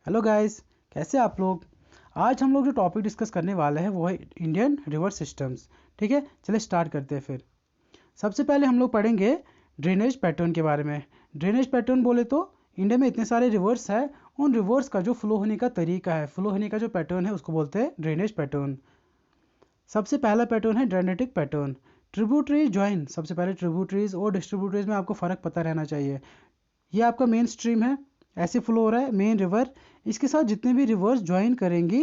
Hello guys, कैसे आप लोग। आज हम लोग जो टॉपिक डिस्कस करने वाले हैं वो है इंडियन रिवर सिस्टम्स। ठीक है, चलिए स्टार्ट करते हैं। फिर सबसे पहले हम लोग पढ़ेंगे ड्रेनेज पैटर्न के बारे में। ड्रेनेज पैटर्न बोले तो इंडिया में इतने सारे रिवर्स है, उन रिवर्स का जो फ्लो होने का तरीका है, फ्लो होने का जो पैटर्न है उसको बोलते हैं ड्रेनेज पैटर्न। सबसे पहला पैटर्न है ड्रेनेटिक पैटर्न। ट्रिब्यूटरीज ज्वाइन, सबसे पहले ट्रिब्यूटरीज और डिस्ट्रीब्यूटरीज में आपको फ़र्क पता रहना चाहिए। ये आपका मेन स्ट्रीम है, ऐसे फ्लो हो रहा है मेन रिवर, इसके साथ जितने भी रिवर्स ज्वाइन करेंगी,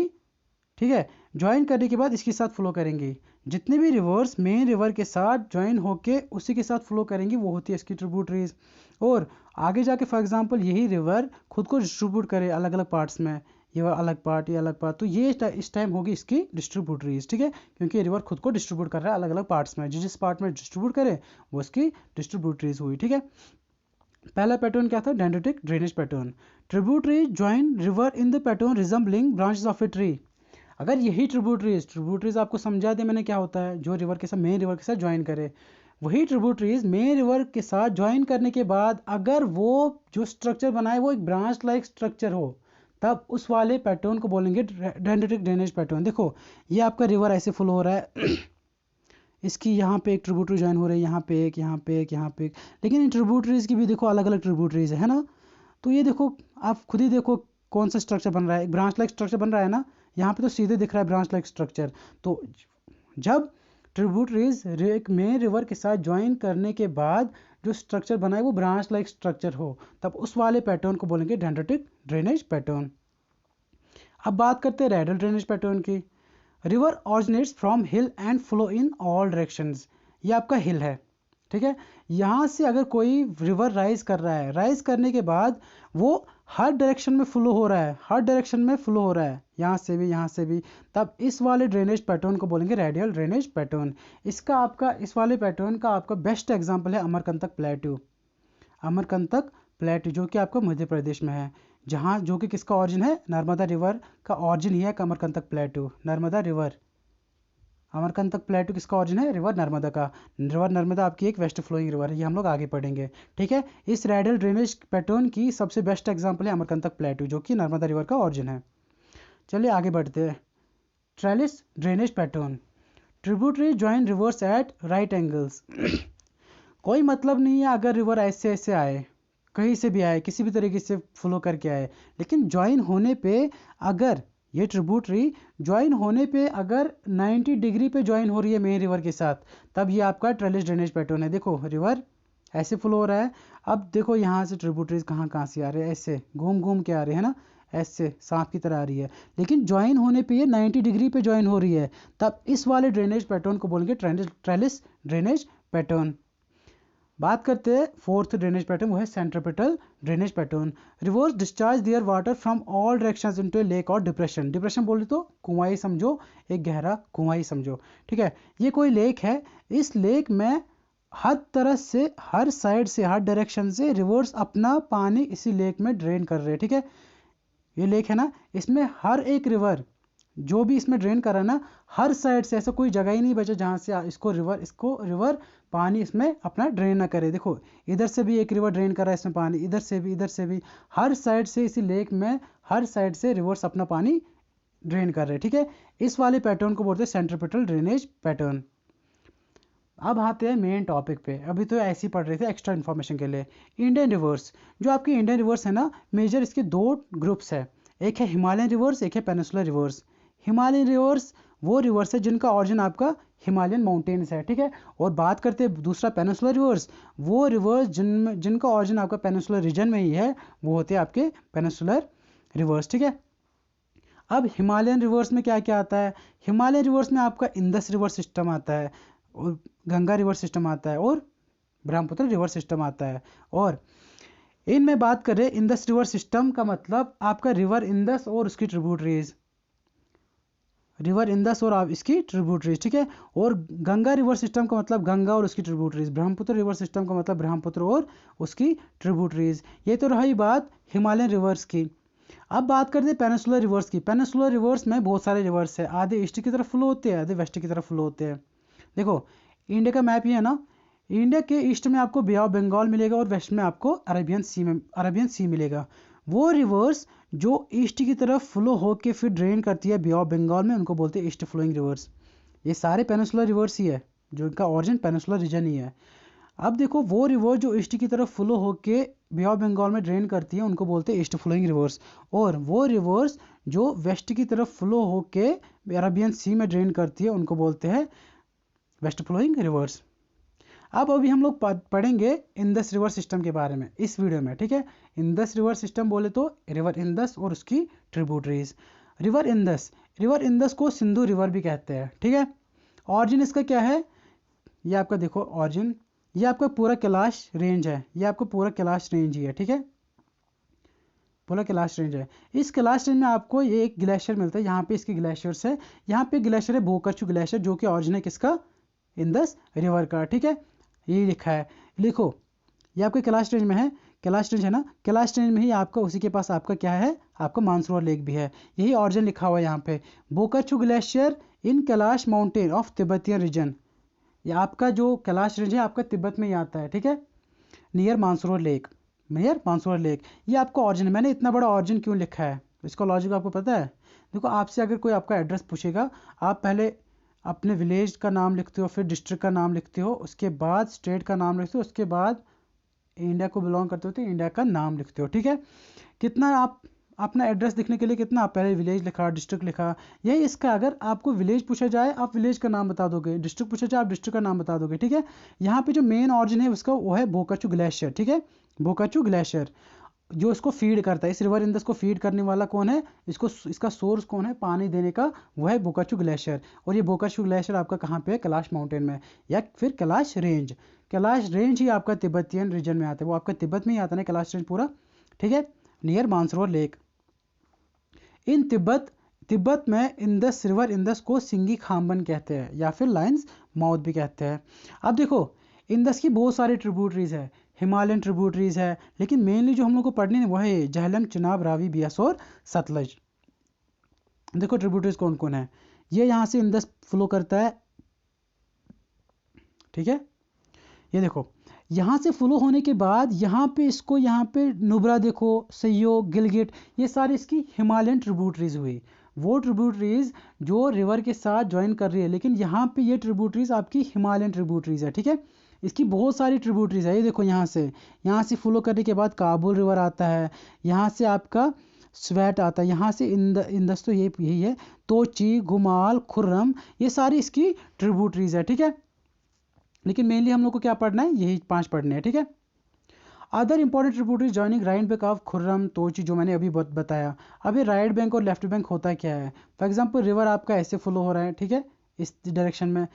ठीक है, ज्वाइन करने के बाद इसके साथ फ्लो करेंगी। जितने भी रिवर्स मेन रिवर के साथ ज्वाइन होके उसी के साथ फ्लो करेंगी वो होती है इसकी ट्रिब्यूटरीज। और आगे जाके फॉर एग्जांपल यही रिवर खुद को डिस्ट्रीब्यूट करे अलग अलग पार्ट्स में, ये अलग पार्ट ये अलग पार्ट, तो ये इस टाइम होगी इसकी डिस्ट्रीब्यूटरीज। ठीक है, क्योंकि ये रिवर खुद को डिस्ट्रीब्यूट कर रहा है अलग अलग पार्ट्स में, जिस पार्ट में डिस्ट्रीब्यूट करे वो इसकी डिस्ट्रीब्यूटरीज हुई। ठीक है, पहला पैटर्न क्या था, dendritic drainage pattern. Tributaries join river in the pattern resembling branches of a tree. अगर यही ट्रिब्यूटरीज आपको समझा दे मैंने क्या होता है, जो रिवर के साथ मेन रिवर के साथ ज्वाइन करे, वही ट्रिब्यूटरीज मेन रिवर के साथ ज्वाइन करने के बाद अगर वो जो स्ट्रक्चर बनाए वो एक ब्रांच लाइक स्ट्रक्चर हो, तब उस वाले पैटर्न को बोलेंगे डेंड्रिटिक ड्रेनेज पैटर्न। देखो ये आपका रिवर ऐसे फ्लो हो रहा है इसकी यहाँ पे एक ट्रिब्यूटरी ज्वाइन हो रही है, यहाँ पे एक, यहाँ पे एक, यहाँ पे एक, लेकिन इन ट्रिब्यूटरीज की भी देखो अलग अलग ट्रिब्यूटरीज है ना। तो ये देखो आप खुद ही देखो कौन सा स्ट्रक्चर बन रहा है, एक ब्रांच लाइक स्ट्रक्चर बन रहा है ना। यहाँ पे तो सीधे दिख रहा है ब्रांच लाइक स्ट्रक्चर। तो जब ट्रिब्यूटरीज एक मेन रिवर के साथ ज्वाइन करने के बाद जो स्ट्रक्चर बना है वो ब्रांच लाइक स्ट्रक्चर हो, तब उस वाले पैटर्न को बोलेंगे डेंड्रिटिक ड्रेनेज पैटर्न। अब बात करते हैं रेडियल ड्रेनेज पैटर्न की। River originates from hill and flow in all directions. ये आपका हिल है, ठीक है। यहाँ से अगर कोई रिवर राइज कर रहा है, राइज करने के बाद वो हर डायरेक्शन में फ्लो हो रहा है, हर डायरेक्शन में फ्लो हो रहा है, यहाँ से भी यहाँ से भी, तब इस वाले ड्रेनेज पैटर्न को बोलेंगे रेडियल ड्रेनेज पैटर्न। इसका आपका इस वाले पैटर्न का आपका बेस्ट एग्जाम्पल है अमरकंटक प्लेट्यू। अमरकंटक प्लेट्यू जो कि आपका मध्य प्रदेश में है, जहाँ जो कि किसका ऑरिजिन है, नर्मदा रिवर का ऑरिजिन ही है Amarkantak plateau, Narmada river. Amarkantak plateau किसका ऑरिजिन है, रिवर नर्मदा का। रिवर नर्मदा आपकी एक वेस्ट फ्लोइंग रिवर है, ये हम लोग आगे पढ़ेंगे। ठीक है, इस रेडियल ड्रेनेज पैटर्न की सबसे बेस्ट एग्जांपल है अमरकंटक प्लेट्यू जो कि नर्मदा रिवर का ऑरिजिन है। चलिए आगे बढ़ते हैं। Trellis drainage pattern. Tributary join rivers at right angles. कोई मतलब नहीं है अगर रिवर ऐसे ऐसे आए, कहीं से भी आए, किसी भी तरीके से फ्लो करके आए, लेकिन ज्वाइन होने पे अगर ये ट्रिब्यूटरी ज्वाइन होने पे अगर 90 डिग्री पे ज्वाइन हो रही है मेन रिवर के साथ, तब ये आपका ट्रेलिस ड्रेनेज पैटर्न है। देखो रिवर ऐसे फ्लो हो रहा है, अब देखो यहाँ से ट्रिब्यूटरीज कहाँ कहाँ से आ रहे हैं, ऐसे घूम घूम के आ रहे हैं ना, ऐसे सांप की तरह आ रही है, लेकिन ज्वाइन होने पे ये 90 डिग्री पे ज्वाइन हो रही है, तब इस वाले ड्रेनेज पैटर्न को बोलेंगे ट्रेलिस ड्रेनेज पैटर्न। बात करते हैं फोर्थ ड्रेनेज पैटर्न, वो है centripetal drainage pattern. Rivers discharge their water from all directions into a lake और डिप्रेशन। डिप्रेशन बोले तो कुआं ही समझो, एक गहरा कुआं ही समझो। ठीक है, ये कोई लेक है, इस लेक में हर तरह से, हर साइड से, हर डायरेक्शन से रिवर्स अपना पानी इसी लेक में ड्रेन कर रहे हैं। ठीक है, ये लेक है ना, इसमें हर एक रिवर जो भी इसमें ड्रेन कर रहा है ना, हर साइड से, ऐसा कोई जगह ही नहीं बचा जहाँ से इसको रिवर पानी इसमें अपना ड्रेन ना करे। देखो इधर से भी एक रिवर ड्रेन कर रहा है इसमें पानी, इधर से भी, इधर से भी, हर साइड से इसी लेक में हर साइड से रिवर्स अपना पानी ड्रेन कर रहे हैं। ठीक है, इस वाले पैटर्न को बोलते हैं सेंट्रिपेटल ड्रेनेज पैटर्न। अब आते हैं मेन टॉपिक पे, अभी तो ऐसे ही पढ़ रहे थे एक्स्ट्रा इन्फॉर्मेशन के लिए। इंडियन रिवर्स, जो आपकी इंडियन रिवर्स है ना, मेजर इसके दो ग्रुप्स है, एक है हिमालयन रिवर्स, एक है पेनिसुलर रिवर्स। हिमालयन रिवर्स वो रिवर्स है जिनका ऑरिजिन आपका हिमालयन माउंटेन्स है। ठीक है, और बात करते हैं दूसरा पेनिसुलर रिवर्स, वो रिवर्स जिनका ऑरिजिन आपका पेनिसुलर रीजन में ही है, वो होते हैं आपके पेनिसुलर रिवर्स। ठीक है, अब हिमालयन रिवर्स में क्या क्या आता है, हिमालयन रिवर्स में आपका इंदस रिवर सिस्टम आता है, और गंगा रिवर सिस्टम आता है, और ब्रह्मपुत्र रिवर सिस्टम आता है। और इनमें बात करें इंदस रिवर सिस्टम का मतलब आपका रिवर इंदस और उसकी ट्रिब्यूटरीज, रिवर इंदस और आप इसकी ट्रिब्यूटरीज। ठीक है, और गंगा रिवर सिस्टम का मतलब गंगा और उसकी ट्रिब्यूटरीज, ब्रह्मपुत्र रिवर सिस्टम का मतलब ब्रह्मपुत्र और उसकी ट्रिब्यूटरीज। ये तो रही बात हिमालयन रिवर्स की। अब बात करते हैं पेनिसुलर रिवर्स की। पेनिसुलर रिवर्स में बहुत सारे रिवर्स है, आधे ईस्ट की तरफ फ्लो होते हैं, आधे वेस्ट की तरफ फ्लो होते हैं। देखो इंडिया का मैप ये है ना, इंडिया के ईस्ट में आपको बे ऑफ बंगाल मिलेगा और वेस्ट में आपको अरेबियन सी मिलेगा। वो रिवर्स जो ईस्ट की तरफ फ्लो होके फिर ड्रेन करती है बे ऑफ बंगाल में, उनको बोलते हैं ईस्ट फ्लोइंग रिवर्स। ये सारे पेनिनसुलर रिवर्स ही है, जो इनका ऑरिजिन पेनिनसुलर रीजन ही है। अब देखो वो रिवर जो ईस्ट की तरफ फ्लो होके बे ऑफ बंगाल में ड्रेन करती है उनको बोलते हैं ईस्ट फ्लोइंग रिवर्स, और वो रिवर्स जो वेस्ट की तरफ फ्लो होके अरबियन सी में ड्रेन करती है उनको बोलते हैं वेस्ट फ्लोइंग रिवर्स। अब अभी हम लोग पढ़ेंगे इंदस रिवर सिस्टम के बारे में इस वीडियो में, ठीक है। इंदस रिवर सिस्टम बोले तो रिवर इंदस और उसकी ट्रिब्यूटरीज। रिवर इंदस को सिंधु रिवर भी कहते हैं, ठीक है। ऑरिजिन इसका क्या है, ये आपका देखो ऑरिजिन, ये आपका पूरा कैलाश रेंज है, ये आपका पूरा कैलाश रेंज ही है, ठीक है। पूरा कैलाश रेंज है। इस कैलाश रेंज में आपको ये एक ग्लेशियर मिलता है, यहाँ पे इसके ग्लेशियर्स है, यहाँ पे ग्लेशियर है बोकाचू ग्लेशियर, जो कि ऑरिजिन है किसका, इंदस रिवर का, ठीक है। ये लिखा है, लिखो ये आपके कैलाश रेंज में है, कैलाश रेंज है ना, कैलाश रेंज में ही आपका उसी के पास आपका क्या है, आपका मानसरोवर लेक भी है, यही ऑरिजिन लिखा हुआ है यहाँ पे। Bokhar Chu glacier in Kailash mountain of Tibetan region, ये आपका जो कैलाश रेंज है आपका तिब्बत में ही आता है, ठीक है। Near Mansarovar lake, near Mansarovar lake, ये आपका ऑरिजिन है। मैंने इतना बड़ा ऑरिजिन क्यों लिखा है, इसका लॉजिक आपको पता है। देखो आपसे अगर कोई आपका एड्रेस पूछेगा, आप पहले अपने विलेज का नाम लिखते हो, फिर डिस्ट्रिक्ट का नाम लिखते हो, उसके बाद स्टेट का नाम लिखते हो, उसके बाद इंडिया को बिलोंग करते हो तो इंडिया का नाम लिखते हो, ठीक है। कितना आप अपना एड्रेस लिखने के लिए कितना आप पहले विलेज लिखा, डिस्ट्रिक्ट लिखा, यही इसका। अगर आपको विलेज पूछा जाए आप विलेज का नाम बता दोगे, डिस्ट्रिक्ट पूछा जाए आप डिस्ट्रिक्ट का नाम बता दोगे, ठीक है। यहाँ पे जो मेन ऑरिजिन है उसका वो है बोकाचू ग्लेशियर, ठीक है। बोकाचू ग्लेशियर जो इसको फीड करता है, इस रिवर इंदस को फीड करने वाला कौन है, इसको इसका सोर्स कौन है पानी देने का, वो है बोकाचू ग्लेशियर। और ये बोकाचू ग्लेशियर आपका कहाँ पे है, कैलाश माउंटेन में, या फिर कैलाश रेंज। कैलाश रेंज ही आपका तिब्बतियन रीजन में आता है, वो आपका तिब्बत में ही आता है ना कैलाश रेंज पूरा, ठीक है। Near Mansarovar lake in Tibet में इंदस रिवर इंदस को सिंगी खाम्बन कहते हैं, या फिर लायंस माउथ भी कहते हैं। अब देखो इंदस की बहुत सारी ट्रिब्यूटरीज है, हिमालयन ट्रिब्यूटरीज है, लेकिन मेनली जो हम लोग को पढ़नी है वो है झेलम, चिनाब, रावी, बियास और सतलज। देखो ट्रिब्यूटरीज कौन कौन है, ये यहाँ से इंदस फ्लो करता है, ठीक है। ये देखो यहाँ से फ्लो होने के बाद यहाँ पे इसको, यहाँ पे नुब्रा देखो, सयोग, गिलगिट, ये सारी इसकी हिमालयन ट्रिब्यूटरीज हुई। वो ट्रिब्यूटरीज जो रिवर के साथ ज्वाइन कर रही है, लेकिन यहाँ पे ये ट्रिब्यूटरीज आपकी हिमालयन ट्रिब्यूटरीज है, ठीक है। इसकी बहुत सारी ट्रिब्यूटरीज है, ये देखो यहाँ से फ्लो करने के बाद काबुल रिवर आता है, यहाँ से आपका स्वेट आता है, यहाँ से इंदस तो यही है, तोची, घुमाल, खुर्रम, ये सारी इसकी ट्रिब्यूटरीज है, ठीक है। लेकिन मेनली हम लोग को क्या पढ़ना है, यही 5 पढ़ने हैं, ठीक है। Other important tributaries joining right bank of Kurram, Tochi, जो मैंने अभी बताया। अब ये राइट बैंक और लेफ्ट बैंक होता क्या है, फॉर एग्जांपल रिवर आपका ऐसे फ्लो हो रहा है, ठीक है, इस डायरेक्शन में।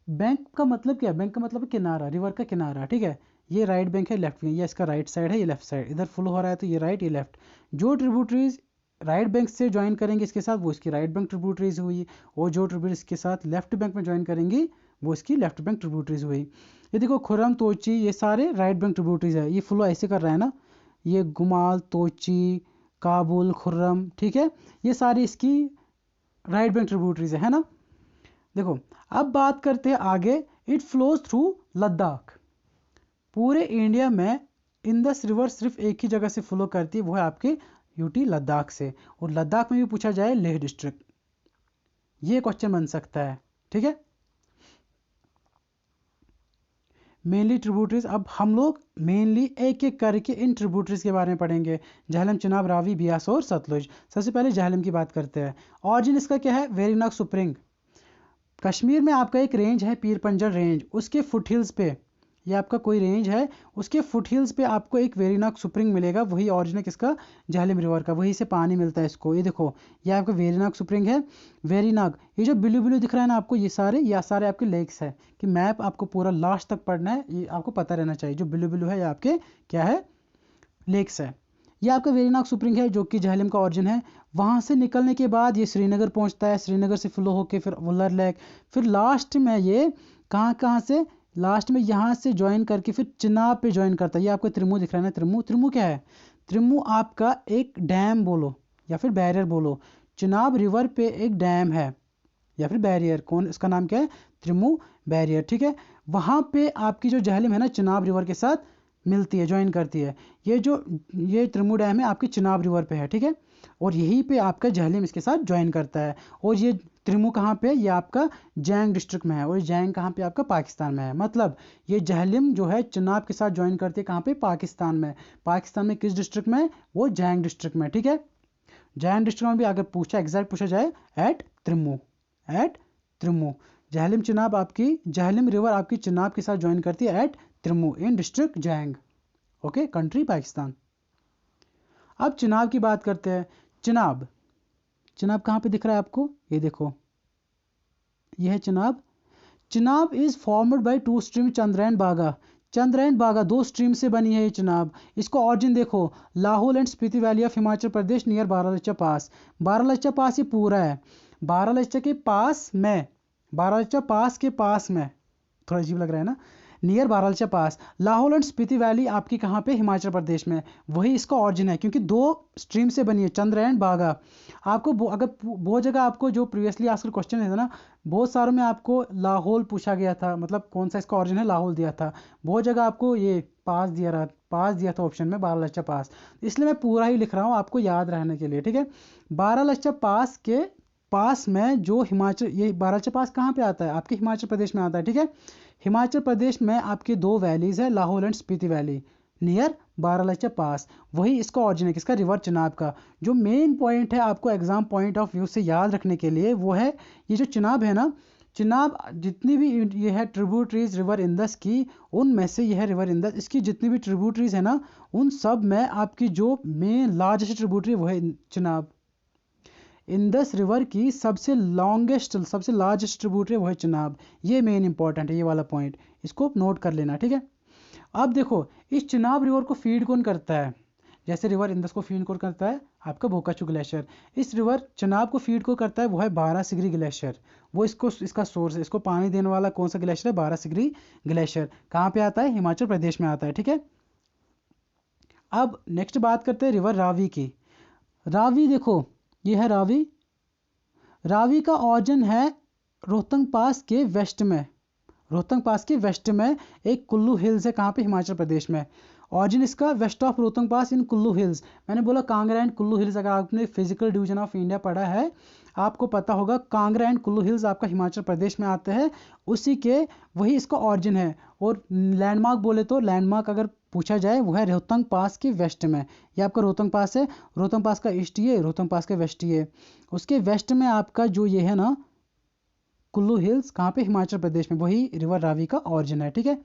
बैंक का मतलब क्या है, बैंक का मतलब है किनारा, रिवर का किनारा, ठीक है। ये राइट बैंक है, लेफ्ट बैंक, ये इसका राइट साइड है, ये लेफ्ट साइड, इधर फ्लो हो रहा है तो ये राइट, ये लेफ्ट। जो ट्रिब्यूटरीज राइट बैंक से ज्वाइन करेंगे इसके साथ वो इसकी राइट बैंक ट्रिब्यूटरीज हुई, और जो ट्रिब्यूटरीज इसके साथ लेफ्ट बैंक में ज्वाइन करेंगी वो इसकी लेफ्ट बैंक ट्रिब्यूटरीज हुई। ये देखो खुर्रम, तोची, ये सारे राइट बैंक ट्रिब्यूटरीज है, ये फ्लो ऐसे कर रहा है ना, ये गुमाल, तोची, काबुल, खुर्रम, ठीक है, ये सारी इसकी राइट बैंक ट्रिब्यूटरीज है ना। देखो अब बात करते हैं आगे, इट फ्लोज थ्रू लद्दाख। पूरे इंडिया में इंदस रिवर सिर्फ एक ही जगह से फ्लो करती है, वो है आपके यूटी लद्दाख से, और लद्दाख में भी पूछा जाए लेह डिस्ट्रिक्ट, ये क्वेश्चन बन सकता है, ठीक है। मेनली ट्रिब्यूटरीज, अब हम लोग मेनली एक एक करके इन ट्रिब्यूटरीज के बारे में पढ़ेंगे, झेलम, चिनाब, रावी, बियास और सतलुज। सबसे पहले झेलम की बात करते हैं। ऑरिजिन इसका क्या है, वेरीनाग स्प्रिंग। कश्मीर में आपका एक रेंज है पीर पंजल रेंज, उसके फुट हिल्स पे, ये आपका कोई रेंज है, उसके फुट हिल्स पे आपको एक वेरीनाग स्प्रिंग मिलेगा, वही ऑरिजिन है किसका, झेलम रिवर का, वहीं से पानी मिलता है इसको। ये देखो ये आपका वेरीनाग स्प्रिंग है, वेरीनाग, ये जो ब्लू ब्लू दिख रहा है ना आपको, ये सारे आपके लेक्स है। कि मैप आपको पूरा लास्ट तक पढ़ना है, ये आपको पता रहना चाहिए, जो ब्लू ब्लू है ये आपके क्या है, लेक्स है। ये आपका वेरीनाग स्प्रिंग है जो कि झेलम का ऑरिजिन है। वहाँ से निकलने के बाद ये श्रीनगर पहुँचता है, श्रीनगर से फ्लो होके फिर वुलर लेक, फिर लास्ट में ये कहाँ से, लास्ट में यहाँ से ज्वाइन करके फिर चिनाब पे ज्वाइन करता है। ये आपको त्रिमू दिख रहा है ना, त्रिमू क्या है, त्रिमू आपका एक डैम बोलो या फिर बैरियर बोलो, चिनाब रिवर पे एक डैम है या फिर बैरियर, कौन, इसका नाम क्या है, त्रिमू बैरियर, ठीक है। वहाँ पे आपकी जो झेलम है ना चिनाब रिवर के साथ मिलती है, ज्वाइन करती है। ये त्रिमू डैम है आपकी चिनाब रिवर पे है, ठीक है, और यहीं पे आपका झेलम इसके साथ ज्वाइन करता है। और ये त्रिमू कहाँ पे है, ये आपका जैंग डिस्ट्रिक्ट में है, और जैंग कहाँ पे आपका पाकिस्तान में है। मतलब ये झेलम जो है चिनाब के साथ ज्वाइन करती है कहाँ पे, पाकिस्तान में। पाकिस्तान में किस डिस्ट्रिक्ट में, वो जैंग डिस्ट्रिक्ट में, ठीक है। जैंग डिस्ट्रिक्ट में भी अगर पूछा एग्जैक्ट पूछा जाए एट त्रिमू, एट त्रिमू। झेलम चिनाब आपकी, झेलम रिवर आपकी चिनाब के साथ ज्वाइन करती है एट त्रिमू इन डिस्ट्रिक्ट जैंग, ओके, कंट्री पाकिस्तान। अब चिनाब की बात करते हैं। चिनाब, चिनाब कहाँ पे दिख रहा है आपको, ये देखो, ये है Chenab. Chenab is formed by two stream Chandra and बागा। चंद्र एंड बागा दो स्ट्रीम से बनी है ये चिनाब। इसको ऑरिजिन देखो, Lahaul and Spiti valley of Himachal Pradesh near Baralacha pass. Baralacha pass ये पूरा है, बारालाचा के पास में, बारालाचा पास के पास में, थोड़ा अजीब लग रहा है ना, near Baralacha pass. Lahaul and Spiti valley आपकी कहाँ पे, हिमाचल प्रदेश में, वही इसका ऑरिजिन है, क्योंकि दो स्ट्रीम से बनी है, चंद्र एंड बागा। आपको अगर बहुत जगह आपको जो प्रीवियसली आस्क्ड क्वेश्चन है ना, बहुत सारों में आपको लाहौल पूछा गया था, मतलब कौन सा इसका ऑरिजिन है, लाहौल दिया था। बहुत जगह आपको ये पास दिया था ऑप्शन में, बारालाचा पास। इसलिए मैं पूरा ही लिख रहा हूँ आपको याद रहने के लिए, ठीक है। बारालाचा पास के पास में जो हिमाचल, ये बारालाचा पास कहाँ पे आता है, आपके हिमाचल प्रदेश में आता है, ठीक है। हिमाचल प्रदेश में आपकी दो वैलीज है, Lahaul and Spiti valley, near Baralacha pass, वही इसका ऑरिजिन है, किसका, रिवर चिनाब का। जो मेन पॉइंट है आपको एग्जाम पॉइंट ऑफ व्यू से याद रखने के लिए, वो है ये जो चिनाब है ना, चिनाब जितनी भी ये है ट्रिब्यूटरीज रिवर इंदस की, उनमें से ये है रिवर इंदस, इसकी जितनी भी ट्रिब्यूटरीज है ना, उन सब में आपकी जो मेन लार्जेस्ट ट्रिब्यूटरी वो है चिनाब। इंदस रिवर की सबसे लॉन्गेस्ट, सबसे लार्जेस्ट ट्रिब्यूटरी वो है चिनाब। ये मेन इंपॉर्टेंट है, ये वाला पॉइंट इसको नोट कर लेना, ठीक है। अब देखो, इस चिनाब रिवर को फीड कौन करता है, जैसे रिवर इंदस को फीड कौन करता है, आपका बोकाचू ग्लेशियर। इस रिवर चिनाब को फीड को करता है वो है बारासिगरी ग्लेशियर, वो इसका सोर्स है। इसको पानी देने वाला कौन सा ग्लेशियर है, बारासिगरी ग्लेशियर। कहाँ पे आता है, हिमाचल प्रदेश में आता है, ठीक है। अब नेक्स्ट बात करते हैं रिवर रावी की। रावी देखो, ये है रावी। रावी का ऑरिजिन है रोहतंग पास के वेस्ट में, रोहतंग पास के वेस्ट में एक कुल्लू हिल्स है, कहाँ पे, हिमाचल प्रदेश में। ऑरिजिन इसका west of Rohtang pass in Kullu hills. मैंने बोला कांगड़ा एंड कुल्लू हिल्स, अगर आपने फिजिकल डिवीजन ऑफ इंडिया पढ़ा है आपको पता होगा, कांगड़ा एंड कुल्लू हिल्स आपका हिमाचल प्रदेश में आते हैं, उसी के वही इसका ऑरिजिन है। और लैंडमार्क बोले तो, लैंडमार्क अगर पूछा जाए वो है रोहतंग पास के वेस्ट में। ये आपका रोहतंग पास है, रोहतंग पास का ईस्ट ये, रोहतंग पास का वेस्ट ये। उसके वेस्ट में आपका जो ये है ना कुल्लू हिल्स, कहाँ पे, हिमाचल प्रदेश में, वही रिवर रावी का ऑरिजिन है, ठीक है।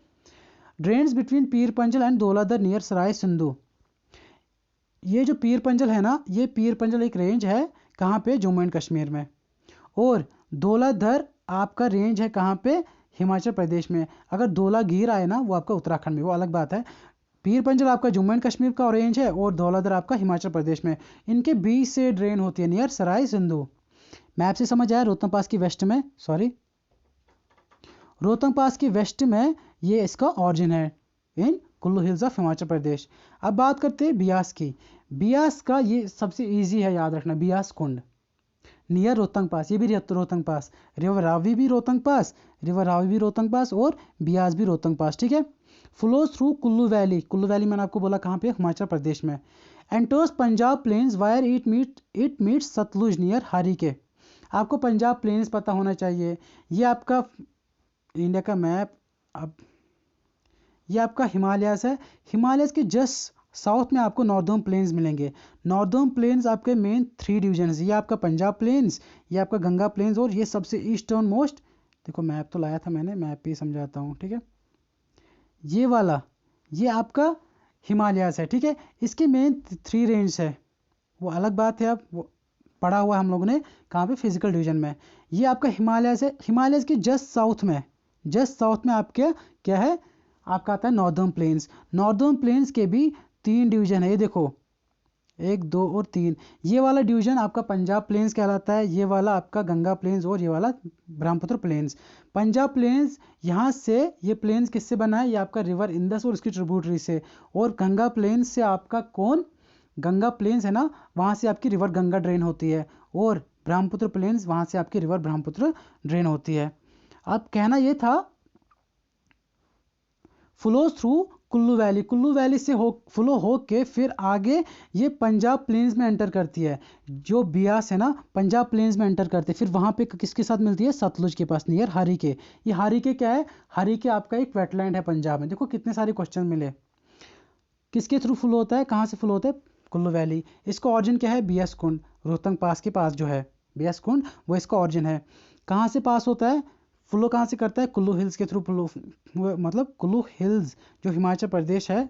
Drains between Pir Panjal and Dhauladhar near सराय सिंधु। ये जो पीर पंजल है ना, ये पीर पंजल एक रेंज है, कहाँ पे, जम्मू एंड कश्मीर में। और धौलाधर आपका रेंज है कहाँ पे, हिमाचल प्रदेश में। अगर धौलागिर आए ना, वो आपका उत्तराखंड में, वो अलग बात है। पीर पंजल आपका जम्मू एंड कश्मीर का रेंज है, और धौलाधर आपका हिमाचल प्रदेश में। इनके बीच से ड्रेन होती है नियर सराय सिंधु। मैप से समझ आया, रोहतंग पास की वेस्ट में, सॉरी, रोहतंग पास की वेस्ट में ये इसका ऑरिजिन है इन कुल्लू हिल्स ऑफ हिमाचल प्रदेश। अब बात करते हैं बियास की। बियास का ये सबसे इजी है याद रखना, बियास कुंड नियर रोहतंग पास, ये भी रोहतंग पास, रिवर रावी भी रोहतंग पास, रिवर रावी भी रोहतंग पास, और बियास भी रोहतंग पास, ठीक है। Flows through Kullu valley, Kullu valley मैंने आपको बोला कहाँ पे, हिमाचल प्रदेश में। Enters Punjab plains where it meets Sutlej near Harike. आपको पंजाब प्लेन्स पता होना चाहिए। ये आपका इंडिया का मैप, अब ये आपका हिमालयस है, हिमालयस के जस्ट साउथ में आपको नॉर्दर्न प्लेन्स मिलेंगे। नॉर्दर्न प्लेन्स आपके मेन 3 डिवीजन है, ये आपका पंजाब प्लेन्स, ये आपका गंगा प्लेन्स, और ये सबसे ईस्टर्न मोस्ट, देखो मैप तो लाया था मैंने, मैप पे ही समझाता हूँ, ठीक है। ये वाला, ये आपका हिमालयस है, ठीक है। इसके मेन 3 रेंज है, वो अलग बात है, अब वो पढ़ा हुआ है हम लोगों ने कहाँ पे, फिजिकल डिवीजन में। ये आपका हिमालयस है, हिमालयस के जस्ट साउथ में, जस्ट साउथ में आपके क्या है, आपका आता है नॉर्दर्न प्लेन्स। नॉर्दर्न प्लेन्स के भी 3 डिवीजन है, ये देखो 1, 2 और 3। ये वाला डिवीजन आपका पंजाब प्लेन्स कहलाता है, ये वाला आपका गंगा प्लेन्स, और ये वाला ब्रह्मपुत्र प्लेन्स। पंजाब प्लेन्स यहाँ से, ये प्लेन्स किससे बना है, ये आपका रिवर इंदस और उसकी ट्रिब्यूटरी से। और गंगा प्लेन्स से आपका कौन, गंगा प्लेन्स है ना, वहाँ से आपकी रिवर गंगा ड्रेन होती है, और ब्रह्मपुत्र प्लेन्स, वहाँ से आपकी रिवर ब्रह्मपुत्र ड्रेन होती है। अब कहना ये था, फ्लोज थ्रू कुल्लू वैली से फ्लो हो के फिर आगे ये पंजाब प्लेन्स में एंटर करती है। जो बियास है ना, पंजाब प्लेन्स में एंटर करती है, फिर वहाँ पे किसके साथ मिलती है? सतलुज के पास, नियर हरिके। ये हरिके क्या है? हरिके आपका एक वेटलैंड है पंजाब में। देखो कितने सारे क्वेश्चन मिले। किसके थ्रू फ्लो होता है, कहाँ से फ्लो होता है? कुल्लू वैली। इसका ऑरिजिन क्या है? बियास कुंड, रोहतंग पास के पास जो है बियास कुंड, वो इसका ऑरिजिन है। कहाँ से पास होता है? फ्लो कहाँ से करता है? कुल्लू हिल्स के थ्रू फ्लो, मतलब कुल्लू हिल्स जो हिमाचल प्रदेश है,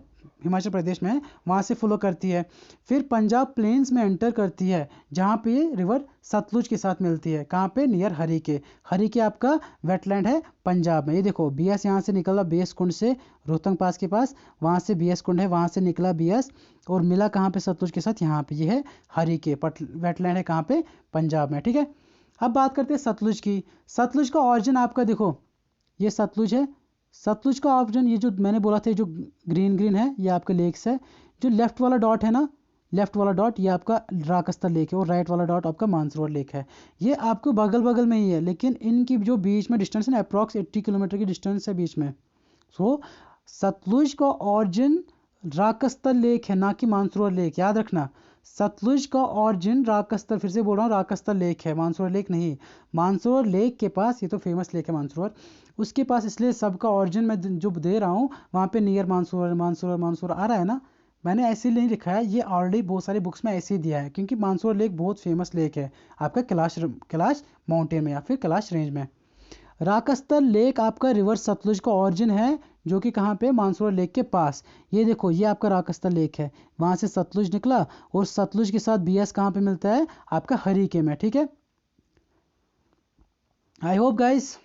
हिमाचल प्रदेश में है, वहाँ से फ्लो करती है। फिर पंजाब प्लेन्स में एंटर करती है, जहाँ पे ये रिवर सतलुज के साथ मिलती है। कहाँ पे? नियर हरिके। हरिके आपका वेटलैंड है पंजाब में। ये देखो बियास यहाँ से निकला बियास कुंड से, रोहतंग पास के पास, वहाँ से बियास कुंड है, वहाँ से निकला बियास और मिला कहाँ पे? सतलुज के साथ, यहाँ पे। ये है हरिके, वेटलैंड है कहाँ पे? पंजाब में। ठीक है, अब बात करते हैं सतलुज की। सतलुज का ऑरिजिन आपका देखो, ये सतलुज है। सतलुज का ऑरिजिन, ये जो मैंने बोला था, जो ग्रीन ग्रीन है, ये आपके लेक्स है। जो लेफ्ट वाला डॉट है ना, लेफ्ट वाला डॉट, ये आपका राकस्तर लेक है, और राइट वाला डॉट आपका मानसरोवर लेक है। ये आपको बगल बगल में ही है, लेकिन इनकी जो बीच में डिस्टेंस है ना, अप्रॉक्स 80 किलोमीटर की डिस्टेंस है बीच में। सो सतलुज का ऑरिजिन राकस्तर लेक है, ना कि मानसरोवर लेक, याद रखना। सतलुज का ऑरिजिन राकस्तर, फिर से बोल रहा हूँ, राकस्तर लेक है, मानसरोवर लेक नहीं। मानसरोवर लेक के पास, ये तो फेमस लेक है मानसरोवर, उसके पास, इसलिए सबका ऑरिजिन मैं जो दे रहा हूँ वहाँ पे नियर मानसरोवर मानसरोवर मानसरोवर आ रहा है ना, मैंने ऐसे नहीं लिखा है, ये ऑलरेडी बहुत सारी बुक्स में ऐसे ही दिया है, क्योंकि मानसरोवर लेक बहुत फेमस लेक है आपका कैलाश माउंटेन में या फिर कैलाश रेंज में। राकस्तर लेक आपका रिवर सतलुज का ऑरिजिन है, जो कि कहाँ पे? मानसरोवर लेक के पास। ये देखो, ये आपका राकस्तर लेक है, वहाँ से सतलुज निकला, और सतलुज के साथ बियास कहाँ पे मिलता है? आपका हरिके में। ठीक है, आई होप गाइस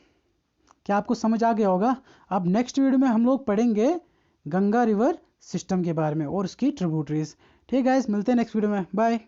क्या आपको समझ आ गया होगा। अब नेक्स्ट वीडियो में हम लोग पढ़ेंगे गंगा रिवर सिस्टम के बारे में और उसकी ट्रिब्यूटरीज। ठीक है गाइस, मिलते हैं नेक्स्ट वीडियो में, बाय।